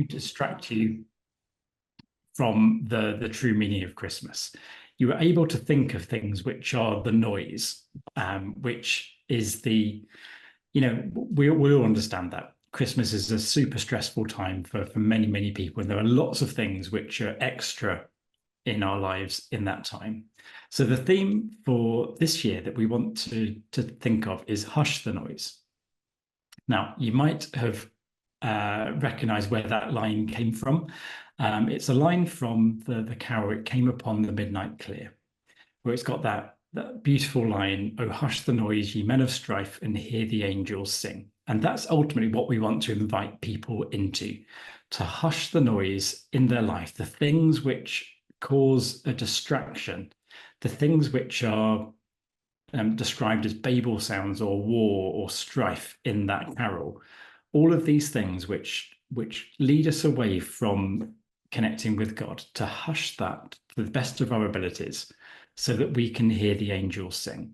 distract you from the true meaning of Christmas. You are able to think of things which are the noise, which is we all understand that Christmas is a super stressful time for many, many people. And there are lots of things which are extra in our lives in that time. So the theme for this year that we want to think of is Hush the Noise. Now, you might have recognized where that line came from. It's a line from the carol, "It Came Upon the Midnight Clear," where it's got that beautiful line, "Oh, hush the noise, ye men of strife, and hear the angels sing." And that's ultimately what we want to invite people into, to hush the noise in their life, the things which cause a distraction, the things which are described as Babel sounds or war or strife in that carol. All of these things which lead us away from connecting with God, to hush that to the best of our abilities so that we can hear the angels sing.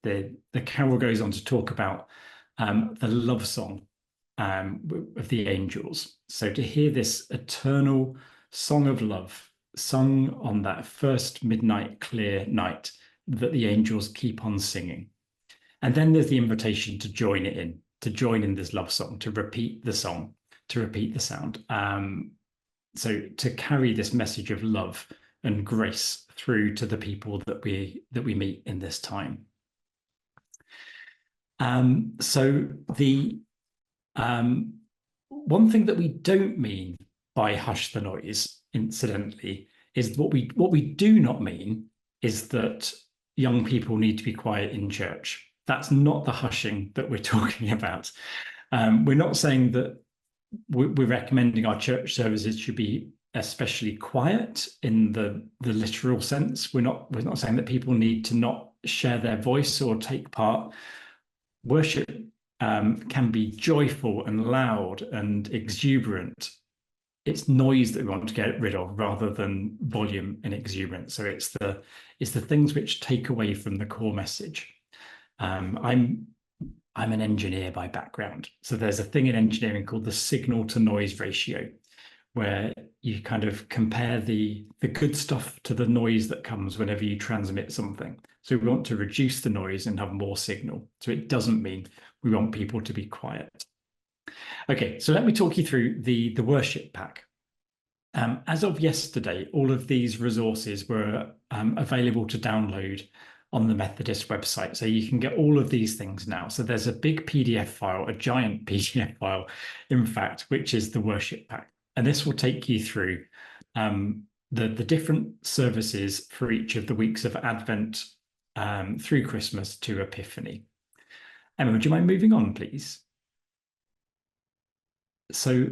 The carol goes on to talk about the love song of the angels. So to hear this eternal song of love sung on that first midnight clear night that the angels keep on singing. And then there's the invitation to join it in, to join in this love song, to repeat the song, to repeat the sound. So to carry this message of love and grace through to the people that we meet in this time. So the one thing that we don't mean by hush the noise, incidentally, is what we do not mean is that young people need to be quiet in church. That's not the hushing that we're talking about. We're not saying that we're recommending our church services should be especially quiet in the literal sense. We're not saying that people need to not share their voice or take part. Worship can be joyful and loud and exuberant. It's noise that we want to get rid of rather than volume and exuberance. So it's the things which take away from the core message. I'm an engineer by background. So there's a thing in engineering called the signal to noise ratio, where you kind of compare the good stuff to the noise that comes whenever you transmit something. So we want to reduce the noise and have more signal. So it doesn't mean we want people to be quiet. Okay, so let me talk you through the worship pack. As of yesterday, all of these resources were available to download on the Methodist website. So you can get all of these things now. So there's a big PDF file, a giant PDF file, in fact, which is the worship pack. And this will take you through the different services for each of the weeks of Advent through Christmas to Epiphany. Emma, would you mind moving on, please? So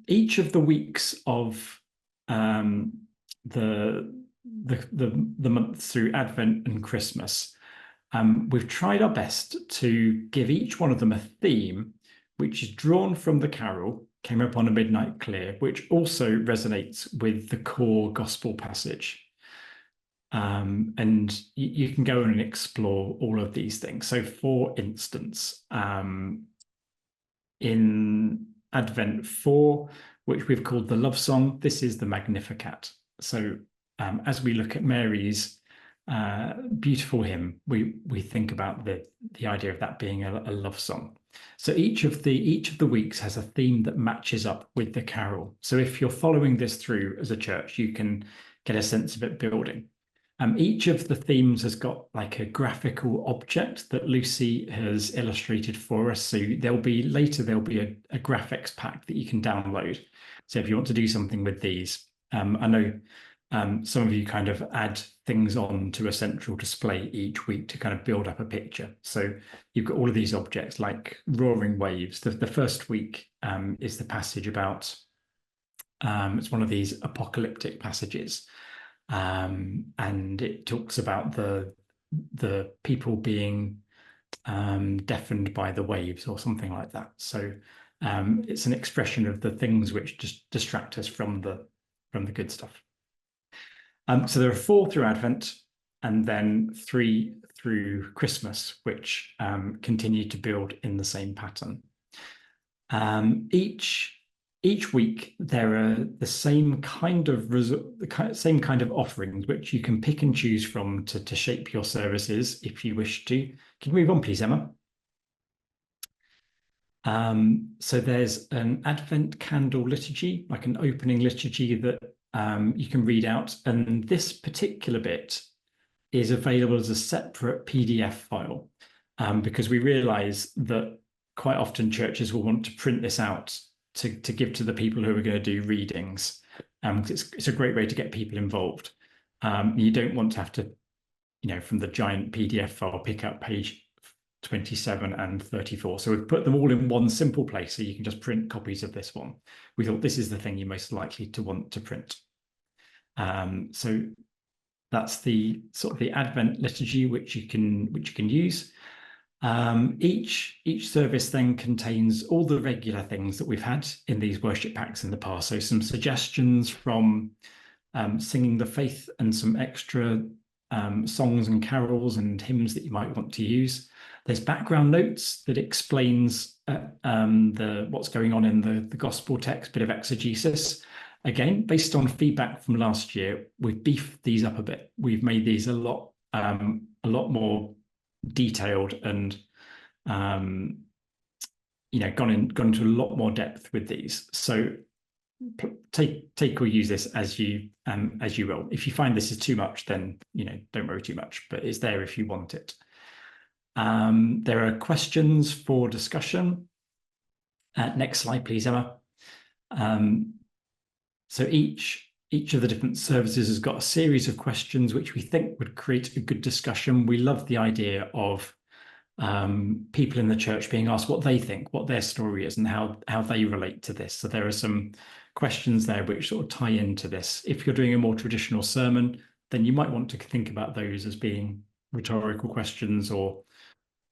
each of the weeks of the months through Advent and Christmas, we've tried our best to give each one of them a theme which is drawn from the carol "Came Upon a Midnight Clear," which also resonates with the core gospel passage. And you can go and explore all of these things. So for instance, in Advent 4, which we've called the love song, this is the Magnificat. So as we look at Mary's beautiful hymn, we think about the idea of that being a love song. So each of the weeks has a theme that matches up with the carol. So if you're following this through as a church, you can get a sense of it building. Each of the themes has got like a graphical object that Lucy has illustrated for us. So there'll be a graphics pack that you can download. So if you want to do something with these, I know some of you kind of add things on to a central display each week to kind of build up a picture. So you've got all of these objects like roaring waves. The first week is the passage about, it's one of these apocalyptic passages. And it talks about the people being deafened by the waves or something like that. So it's an expression of the things which just distract us from the good stuff. So there are 4 through Advent and then 3 through Christmas, which continue to build in the same pattern. Each week there are the same kind of offerings which you can pick and choose from to shape your services if you wish to. Can you move on, please, Emma? So there's an Advent candle liturgy, like an opening liturgy that you can read out, and this particular bit is available as a separate PDF file, because we realize that quite often churches will want to print this out to give to the people who are going to do readings. It's a great way to get people involved. You don't want to have to, from the giant PDF file, pick up page 27 and 34. So we've put them all in one simple place so you can just print copies of this one. We thought this is the thing you're most likely to want to print. So that's the sort of the Advent liturgy which you can use. Each service then contains all the regular things that we've had in these worship packs in the past. So some suggestions from singing the faith and some extra songs and carols and hymns that you might want to use. There's background notes that explains what's going on in the gospel text, bit of exegesis. Again, based on feedback from last year, we've beefed these up a bit. We've made these a lot more detailed and gone into a lot more depth with these. So take or use this as you will. If you find this is too much, then don't worry too much, but it's there if you want it. There are questions for discussion. Next slide, please, Emma. So each of the different services has got a series of questions which we think would create a good discussion. We love the idea of people in the church being asked what they think, what their story is, and how they relate to this. So there are some questions there which sort of tie into this. If you're doing a more traditional sermon, then you might want to think about those as being rhetorical questions or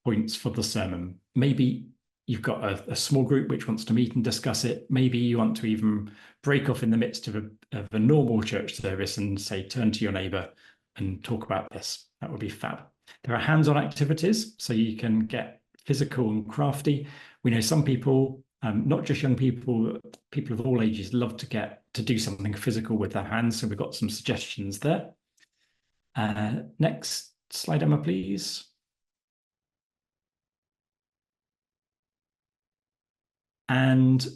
points for the sermon. Maybe you've got a small group which wants to meet and discuss it. Maybe you want to even break off in the midst of a normal church service and say, turn to your neighbour and talk about this. That would be fab. There are hands-on activities, so you can get physical and crafty. We know some people, not just young people, people of all ages love to do something physical with their hands. So we've got some suggestions there. Next slide, Emma, please. And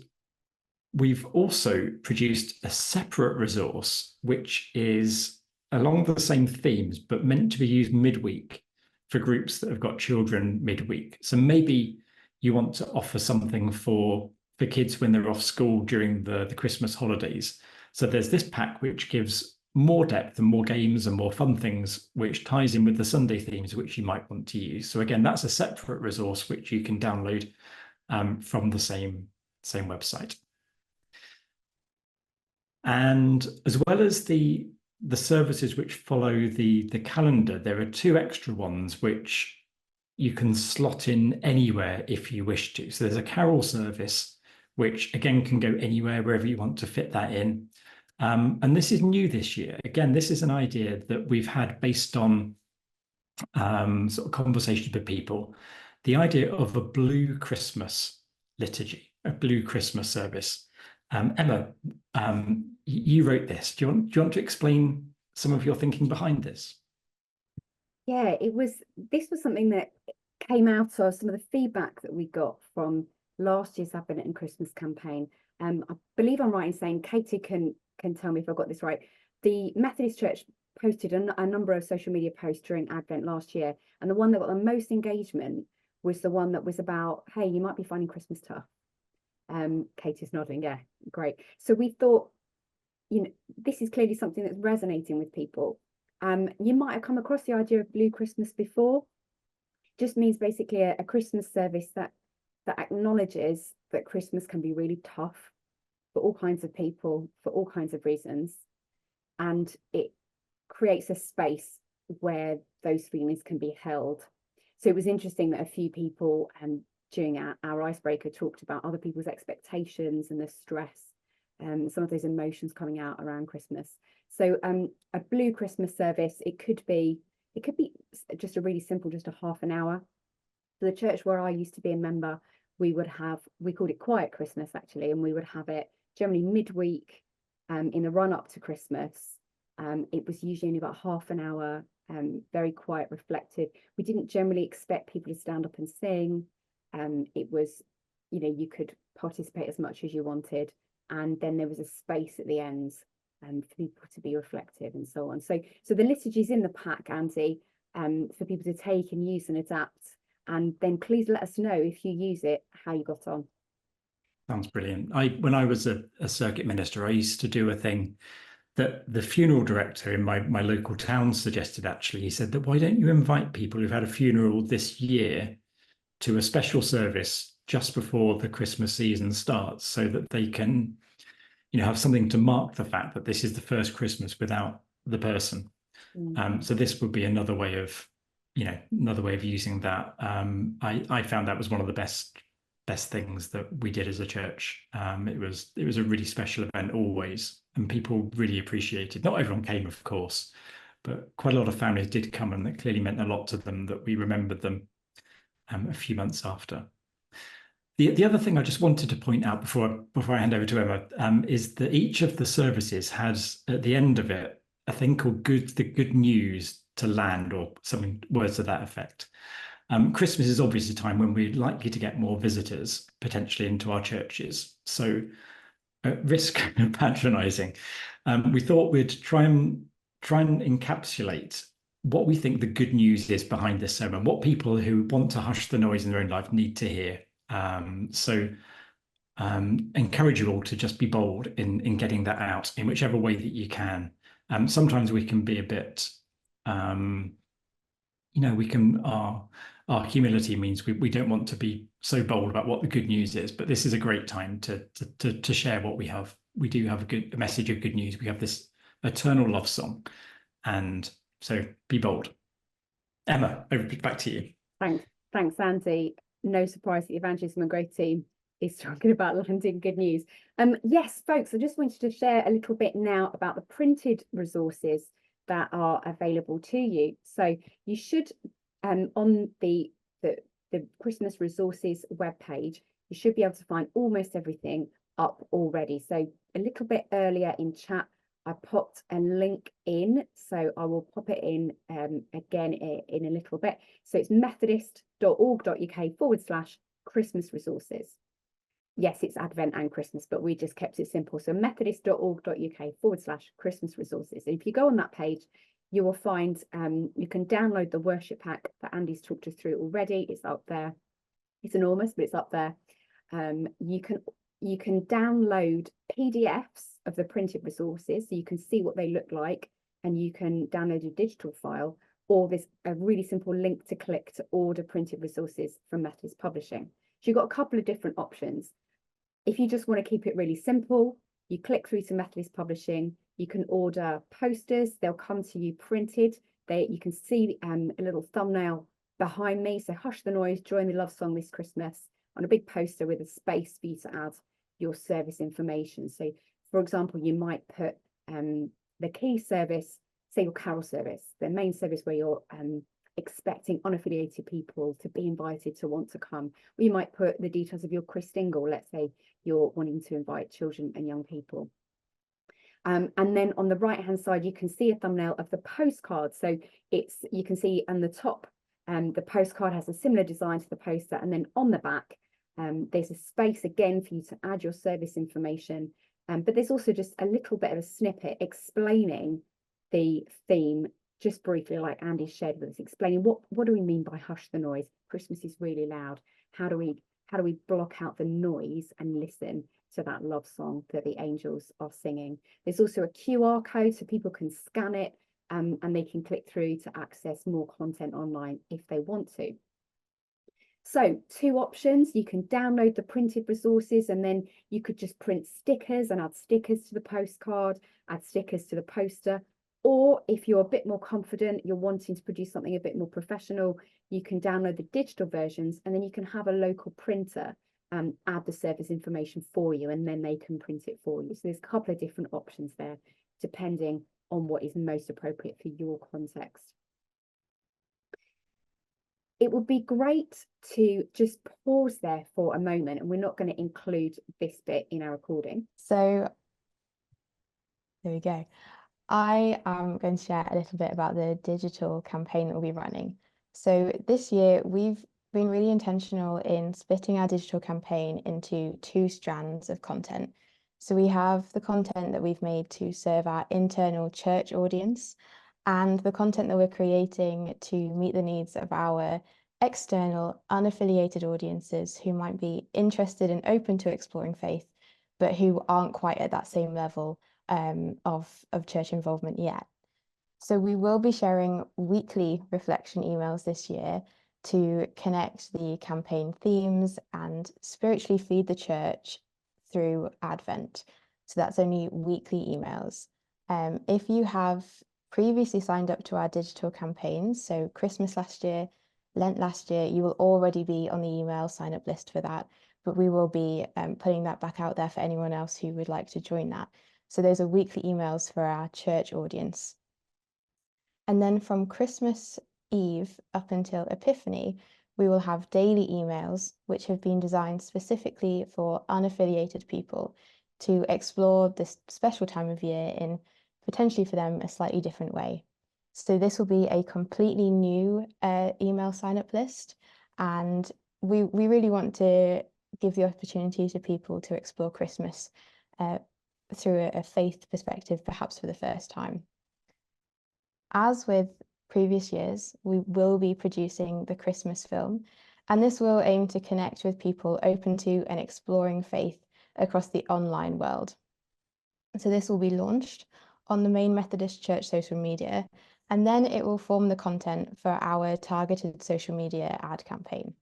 we've also produced a separate resource, which is along the same themes, but meant to be used midweek for groups that have got children midweek. So maybe you want to offer something for kids when they're off school during the Christmas holidays. So there's this pack which gives more depth and more games and more fun things, which ties in with the Sunday themes, which you might want to use. So again, that's a separate resource which you can download from the same website. And as well as the services which follow the calendar, there are two extra ones which you can slot in anywhere if you wish to. So there's a carol service, which again can go anywhere, wherever you want to fit that in. And this is new this year. Again, this is an idea that we've had based on sort of conversations with people. The idea of a blue Christmas liturgy, a blue Christmas service. Emma, you wrote this. Do you want to explain some of your thinking behind this? Yeah, this was something that came out of some of the feedback that we got from last year's Advent and Christmas campaign. I believe I'm right in saying, Katie can tell me if I got this right. The Methodist Church posted a number of social media posts during Advent last year, and the one that got the most engagement was the one that was about, hey, you might be finding Christmas tough. Katie's nodding, yeah, great. So we thought, this is clearly something that's resonating with people. You might have come across the idea of Blue Christmas before. Just means basically a Christmas service that acknowledges that Christmas can be really tough for all kinds of people, for all kinds of reasons. And it creates a space where those feelings can be held. So it was interesting that a few people during our icebreaker talked about other people's expectations and the stress, some of those emotions coming out around Christmas. So a blue Christmas service, it could be just a really simple, just a half an hour. So the church where I used to be a member, we called it Quiet Christmas actually, and we would have it generally midweek in the run up to Christmas. It was usually only about half an hour, very quiet, reflective. We didn't generally expect people to stand up and sing. It was, you could participate as much as you wanted, and then there was a space at the end for people to be reflective and so on. So the liturgy's in the pack, Andy, for people to take and use and adapt. And then please let us know if you use it, how you got on. Sounds brilliant. When I was a circuit minister, I used to do a thing that the funeral director in my local town suggested, actually. He said that, why don't you invite people who've had a funeral this year to a special service just before the Christmas season starts, so that they can, have something to mark the fact that this is the first Christmas without the person. So this would be another way of using that. I found that was one of the best things that we did as a church. It was a really special event always, and people really appreciated. Not everyone came, of course, but quite a lot of families did come, and that clearly meant a lot to them, that we remembered them a few months after. The other thing I just wanted to point out before I hand over to Emma is that each of the services has at the end of it a thing called the good news to land, or something, words to that effect. Christmas is obviously a time when we're likely to get more visitors potentially into our churches. So at risk of patronising, we thought we'd try and encapsulate what we think the good news is behind this sermon, what people who want to hush the noise in their own life need to hear. Encourage you all to just be bold in getting that out in whichever way that you can. Sometimes we can be a bit, our humility means we don't want to be so bold about what the good news is, but this is a great time to share what we have. We do have a message of good news. We have this eternal love song, and so be bold. Emma, back to you. Thanks, Andy. No surprise that the Evangelism and Growth team is talking about landing good news. Yes, folks, I just wanted to share a little bit now about the printed resources that are available to you. So you should, on the Christmas resources webpage, you should be able to find almost everything up already. So a little bit earlier in chat, I popped a link in, so I will pop it in again in a little bit. So it's methodist.org.uk/Christmas resources. Yes, it's Advent and Christmas, but we just kept it simple. So methodist.org.uk/Christmas resources. And if you go on that page, you will find you can download the worship pack that Andy's talked us through already. It's up there. It's enormous, but it's up there. You can download PDFs of the printed resources, so you can see what they look like, and you can download a digital file, or there's a really simple link to click to order printed resources from Methodist Publishing. So you've got a couple of different options. If you just want to keep it really simple, you click through to Methodist Publishing. You can order posters. They'll come to you printed. You can see a little thumbnail behind me. So hush the noise, join the love song this Christmas, on a big poster with a space for you to add your service information. So, for example, you might put the key service, say your carol service, the main service where you're expecting unaffiliated people to be invited to want to come. Or you might put the details of your Christingle. Let's say you're wanting to invite children and young people. And then on the right hand side, you can see a thumbnail of the postcard. So you can see on the top, the postcard has a similar design to the poster, and then on the back, there's a space again for you to add your service information. But there's also just a little bit of a snippet explaining the theme, just briefly, like Andy shared with us, explaining what do we mean by hush the noise? Christmas is really loud. How do we block out the noise and listen to that love song that the angels are singing? There's also a QR code so people can scan it and they can click through to access more content online if they want to. So 2 options: you can download the printed resources, and then you could just print stickers and add stickers to the postcard, add stickers to the poster. Or if you're a bit more confident, you're wanting to produce something a bit more professional, you can download the digital versions, and then you can have a local printer add the service information for you, and then they can print it for you. So there's a couple of different options there, depending on what is most appropriate for your context. it would be great to just pause there for a moment, and we're not going to include this bit in our recording. So there we go. I am going to share a little bit about the digital campaign that we'll be running. So this year we've been really intentional in splitting our digital campaign into 2 strands of content. So we have the content that we've made to serve our internal church audience, and the content that we're creating to meet the needs of our external, unaffiliated audiences who might be interested and open to exploring faith, but who aren't quite at that same level of church involvement yet. So we will be sharing weekly reflection emails this year to connect the campaign themes and spiritually feed the church through Advent. So that's only weekly emails. If you have previously signed up to our digital campaigns, so Christmas last year, Lent last year, you will already be on the email sign-up list for that, but we will be putting that back out there for anyone else who would like to join that. So those are weekly emails for our church audience. And then from Christmas Eve up until Epiphany, we will have daily emails, which have been designed specifically for unaffiliated people to explore this special time of year in potentially for them a slightly different way. So this will be a completely new email sign-up list, and we really want to give the opportunity to people to explore Christmas through a faith perspective, perhaps for the first time. As with previous years, we will be producing the Christmas film, and this will aim to connect with people open to and exploring faith across the online world. So this will be launched on the main Methodist Church social media, and then it will form the content for our targeted social media ad campaign.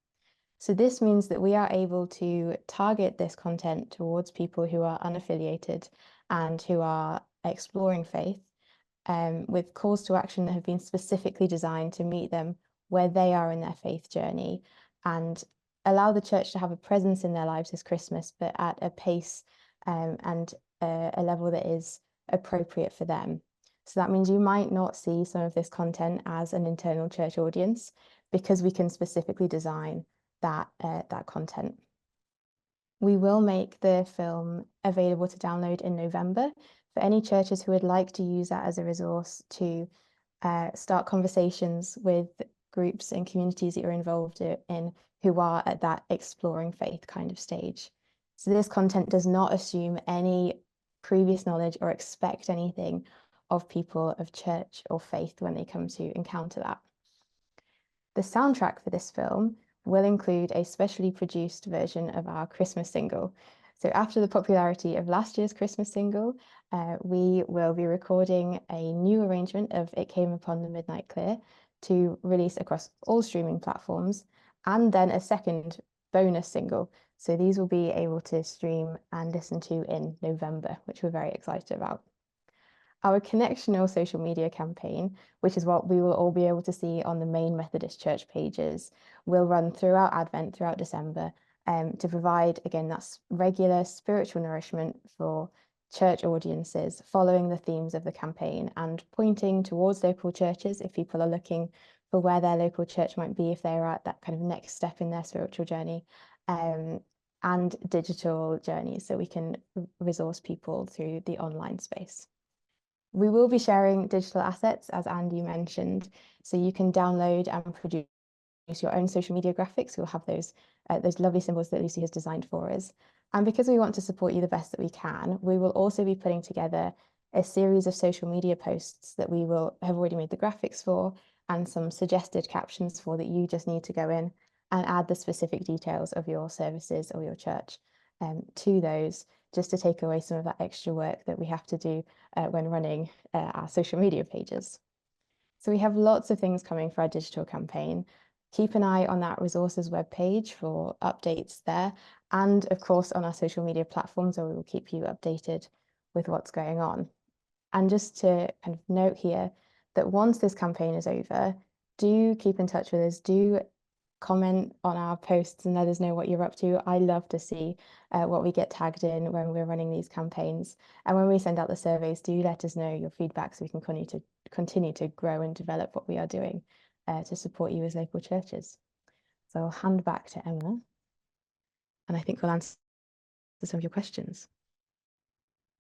So this means that we are able to target this content towards people who are unaffiliated and who are exploring faith, with calls to action that have been specifically designed to meet them where they are in their faith journey and allow the church to have a presence in their lives this Christmas, but at a pace and a level that is appropriate for them. So that means you might not see some of this content as an internal church audience, because we can specifically design that content. We will make the film available to download in November for any churches who would like to use that as a resource to start conversations with groups and communities that you're involved in who are at that exploring faith kind of stage. So this content does not assume any previous knowledge or expect anything of people of church or faith when they come to encounter that. The soundtrack for this film will include a specially produced version of our Christmas single. So after the popularity of last year's Christmas single, we will be recording a new arrangement of It Came Upon the Midnight Clear to release across all streaming platforms, and then a second bonus single. So these will be able to stream and listen to in November, which we're very excited about. Our Connexional social media campaign, which is what we will all be able to see on the main Methodist Church pages, will run throughout Advent, throughout December, to provide, again, that's regular spiritual nourishment for church audiences, following the themes of the campaign and pointing towards local churches if people are looking for where their local church might be, if they're at that kind of next step in their spiritual journey, and digital journeys, so we can resource people through the online space. We will be sharing digital assets, as Andy mentioned, so you can download and produce your own social media graphics. We'll have those lovely symbols that Lucy has designed for us. And because we want to support you the best that we can, we will also be putting together a series of social media posts that we will have already made the graphics for, and some suggested captions for, that you just need to go in and add the specific details of your services or your church to those, just to take away some of that extra work that we have to do when running our social media pages. So we have lots of things coming for our digital campaign. Keep an eye on that resources webpage for updates there, and of course on our social media platforms, where we will keep you updated with what's going on. And just to kind of note here that once this campaign is over, do keep in touch with us, do comment on our posts and let us know what you're up to. I love to see what we get tagged in when we're running these campaigns. And when we send out the surveys, do let us know your feedback so we can continue to grow and develop what we are doing to support you as local churches. So I'll hand back to Emma, and I think we'll answer some of your questions.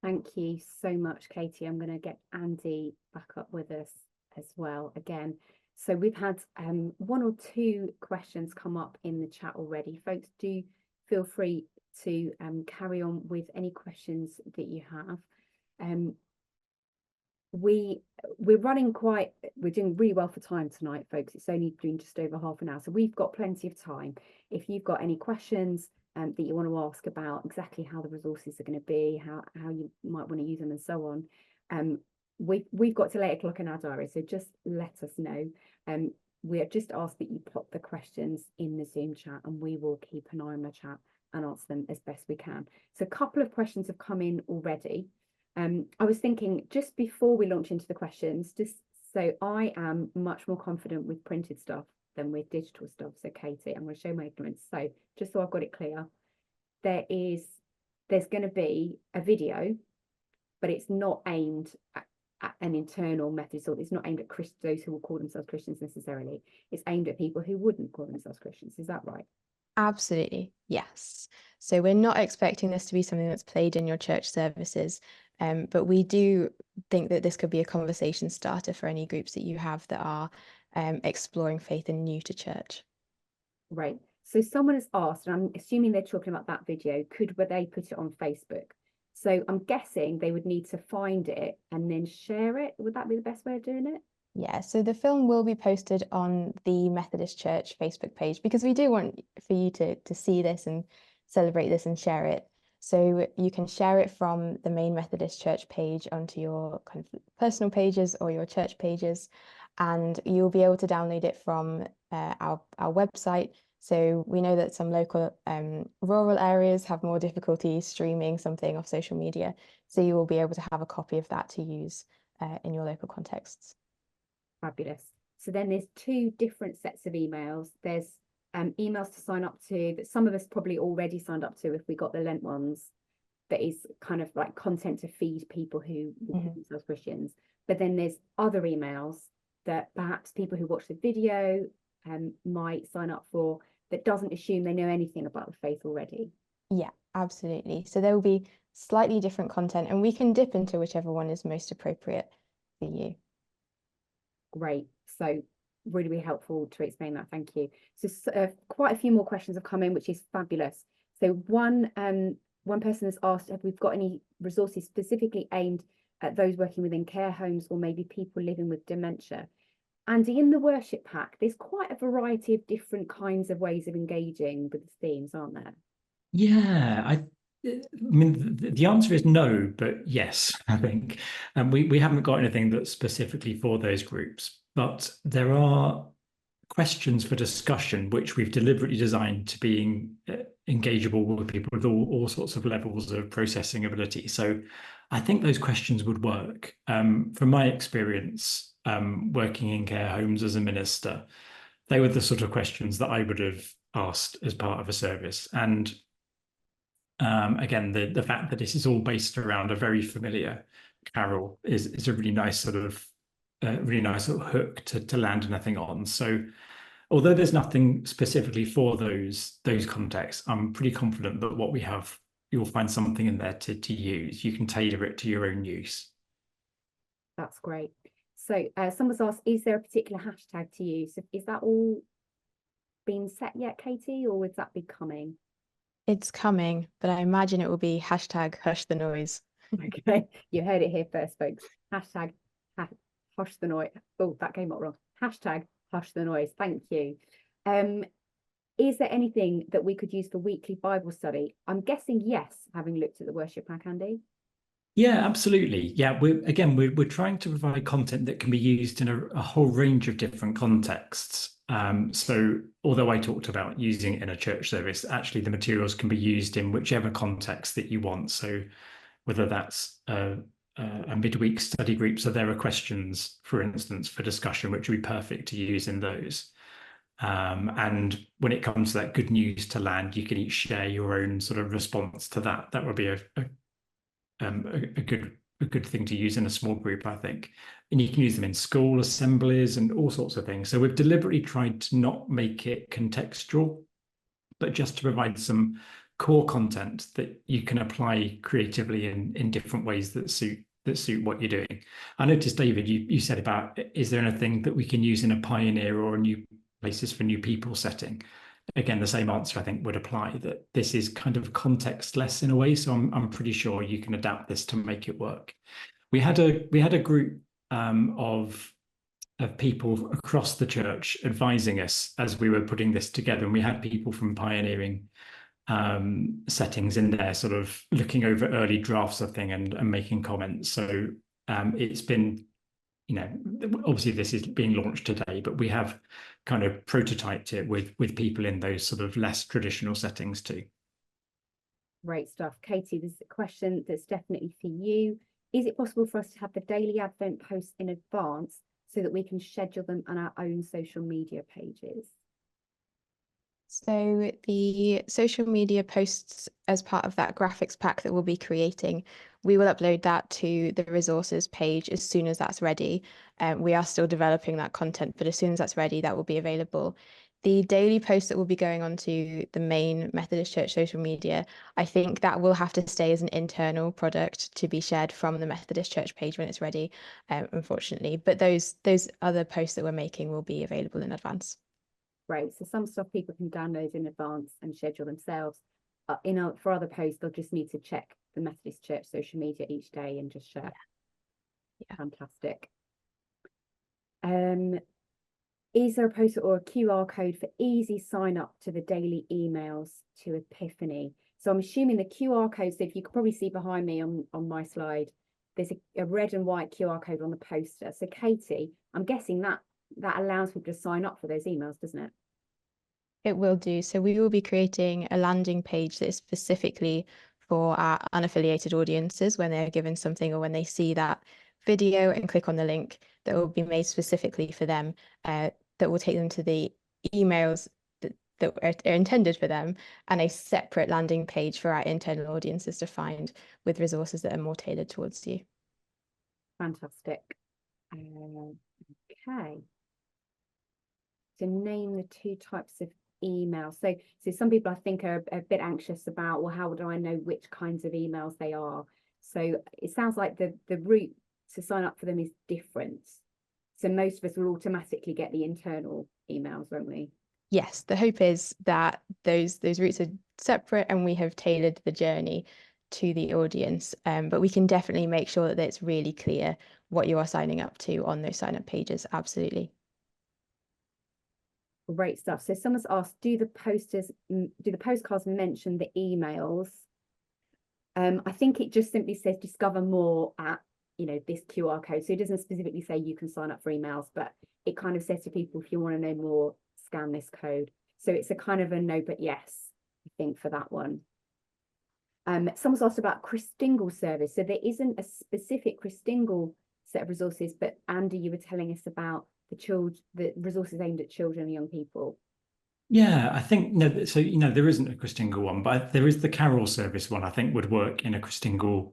Thank you so much, Katie. I'm going to get Andy back up with us as well again. So we've had 1 or 2 questions come up in the chat already. Folks, do feel free to carry on with any questions that you have. We're doing really well for time tonight, folks. It's only been just over half an hour, so we've got plenty of time. If you've got any questions that you want to ask about exactly how the resources are going to be, how you might want to use them and so on, we've got till 8 o'clock in our diary, so just let us know. We have just asked that you pop the questions in the Zoom chat, and we will keep an eye on the chat and answer them as best we can. So a couple of questions have come in already. I was thinking, just before we launch into the questions, just so I am much more confident with printed stuff than with digital stuff. So Katie, I'm going to show my ignorance. So just so I've got it clear, there's going to be a video, but it's not aimed at an internal Methodist, or it's not aimed at those who will call themselves Christians necessarily. It's aimed at people who wouldn't call themselves Christians. Is that right? Absolutely, yes. So we're not expecting this to be something that's played in your church services, but we do think that this could be a conversation starter for any groups that you have that are exploring faith and new to church. Right. So someone has asked, and I'm assuming they're talking about that video, could they put it on Facebook? So I'm guessing they would need to find it and then share it. Would that be the best way of doing it? Yeah, so the film will be posted on the Methodist Church Facebook page, because we do want for you to see this and celebrate this and share it. So you can share it from the main Methodist Church page onto your kind of personal pages or your church pages, and you'll be able to download it from our website. So we know that some local rural areas have more difficulty streaming something off social media, so you will be able to have a copy of that to use in your local contexts. Fabulous. So then there's 2 different sets of emails. There's emails to sign up to that some of us probably already signed up to if we got the Lent ones. That is kind of like content to feed people who call themselves Christians. But then there's other emails that perhaps people who watch the video might sign up for, that doesn't assume they know anything about the faith already. Yeah, absolutely. So there will be slightly different content, and we can dip into whichever one is most appropriate for you. Great. So really, really helpful to explain that. Thank you. So quite a few more questions have come in, which is fabulous. So one person has asked if we've got any resources specifically aimed at those working within care homes or maybe people living with dementia. Andy, in the worship pack, there's quite a variety of different kinds of ways of engaging with the themes, aren't there? Yeah, I mean, the answer is no, but yes, I think. And we haven't got anything that's specifically for those groups, but there are questions for discussion which we've deliberately designed to be engageable with people with all sorts of levels of processing ability. So I think those questions would work. From my experience working in care homes as a minister, they were the sort of questions that I would have asked as part of a service. And again, the fact that this is all based around a very familiar carol is a really nice sort of hook to land anything on. So although there's nothing specifically for those contexts, I'm pretty confident that what we have, you'll find something in there to use. You can tailor it to your own use. That's great. So someone's asked, is there a particular hashtag to use? Is that all been set yet, Katie, or would that be coming? It's coming, but I imagine it will be hashtag hush the noise. Okay, you heard it here first, folks. Hashtag hush the noise. Oh, that came out wrong. Hashtag hush the noise. Thank you. Is there anything that we could use for weekly Bible study? I'm guessing yes, having looked at the worship pack, Andy. Yeah, absolutely. Yeah, we're trying to provide content that can be used in a whole range of different contexts. So although I talked about using it in a church service, actually the materials can be used in whichever context that you want. So whether that's a midweek study group, so there are questions, for instance, for discussion, which would be perfect to use in those. And when it comes to that good news to land, you can each share your own sort of response to that. That would be a good thing to use in a small group, I think. and you can use them in school assemblies and all sorts of things. So we've deliberately tried to not make it contextual, but just to provide some core content that you can apply creatively in different ways that suit what you're doing. I noticed, David, you said about, is there anything that we can use in a pioneer or a new places for new people setting? Again, the same answer I think would apply, that this is kind of contextless in a way. So I'm pretty sure you can adapt this to make it work. We had a group of people across the church advising us as we were putting this together, and we had people from pioneering settings in there, sort of looking over early drafts of thing and making comments. So it's been, obviously this is being launched today, but we have kind of prototyped it with people in those sort of less traditional settings too. Great stuff. Katie, this is a question that's definitely for you. Is it possible for us to have the daily Advent posts in advance so that we can schedule them on our own social media pages? So the social media posts, as part of that graphics pack that we'll be creating, we will upload that to the resources page as soon as that's ready. We are still developing that content, but as soon as that's ready, that will be available. The daily post that will be going onto the main Methodist Church social media, I think that will have to stay as an internal product to be shared from the Methodist Church page when it's ready, unfortunately. But those other posts that we're making will be available in advance. Great. So some stuff people can download in advance and schedule themselves. For other posts, they'll just need to check the Methodist Church social media each day and just share. Yeah. Fantastic. Is there a poster or a QR code for easy sign up to the daily emails to Epiphany? So I'm assuming the QR code, so if you could probably see behind me on my slide, there's a red and white QR code on the poster. So Katie, I'm guessing that allows people to sign up for those emails, doesn't it? It will do. So we will be creating a landing page that is specifically for our unaffiliated audiences when they're given something or when they see that video and click on the link that will be made specifically for them, that will take them to the emails that are intended for them, and a separate landing page for our internal audiences to find with resources that are more tailored towards you. Fantastic. Okay. To name the two types of email. So some people I think are a bit anxious about, well, how do I know which kinds of emails they are? So it sounds like the route to sign up for them is different. So most of us will automatically get the internal emails, won't we? Yes, the hope is that those routes are separate and we have tailored the journey to the audience. But we can definitely make sure that it's really clear what you are signing up to on those sign up pages. Absolutely. Great stuff. So someone's asked, do the postcards mention the emails? I think it just simply says discover more at this QR code. So it doesn't specifically say you can sign up for emails, but it kind of says to people, if you want to know more, scan this code. So it's a kind of a no but yes, I think, for that one. Someone's asked about Christingle service. So there isn't a specific Christingle set of resources, but Andy, you were telling us about the resources aimed at children and young people. Yeah, I think no. So there isn't a Christingle one, but there is the Carol service one. I think would work in a Christingle,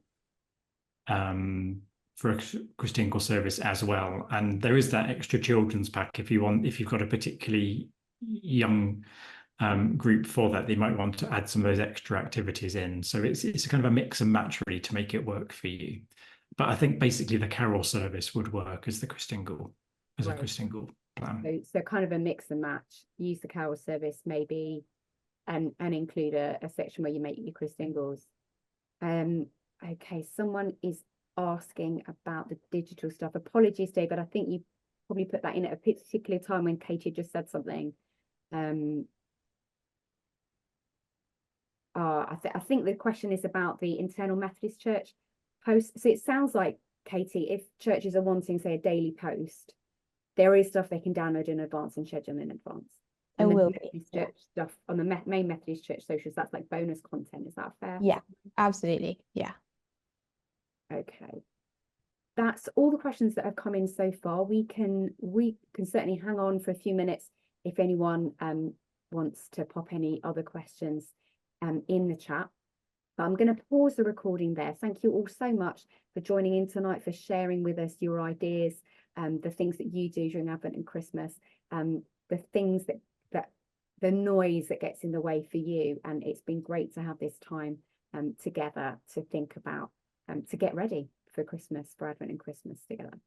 for a Christingle service as well. And there is that extra children's pack if you've got a particularly young group for that, they might want to add some of those extra activities in. So it's a kind of a mix and match really to make it work for you. But I think basically the Carol service would work as the Christingle. As a Christingle plan. So kind of a mix and match. Use the Carol service maybe, and include a section where you make your Christingles. Okay, someone is asking about the digital stuff. Apologies, Dave, but I think you probably put that in at a particular time when Katie just said something. I think the question is about the internal Methodist Church post. So it sounds like, Katie, if churches are wanting, say, a daily post, there is stuff they can download in advance and schedule in advance. And will be church stuff on the main Methodist Church socials. That's like bonus content. Is that fair? Yeah, absolutely. Yeah. Okay. That's all the questions that have come in so far. We can certainly hang on for a few minutes if anyone wants to pop any other questions in the chat. But I'm going to pause the recording there. Thank you all so much for joining in tonight, for sharing with us your ideas, the things that you do during Advent and Christmas, the things that the noise that gets in the way for you. And it's been great to have this time together to think about, to get ready for Christmas, for Advent and Christmas together.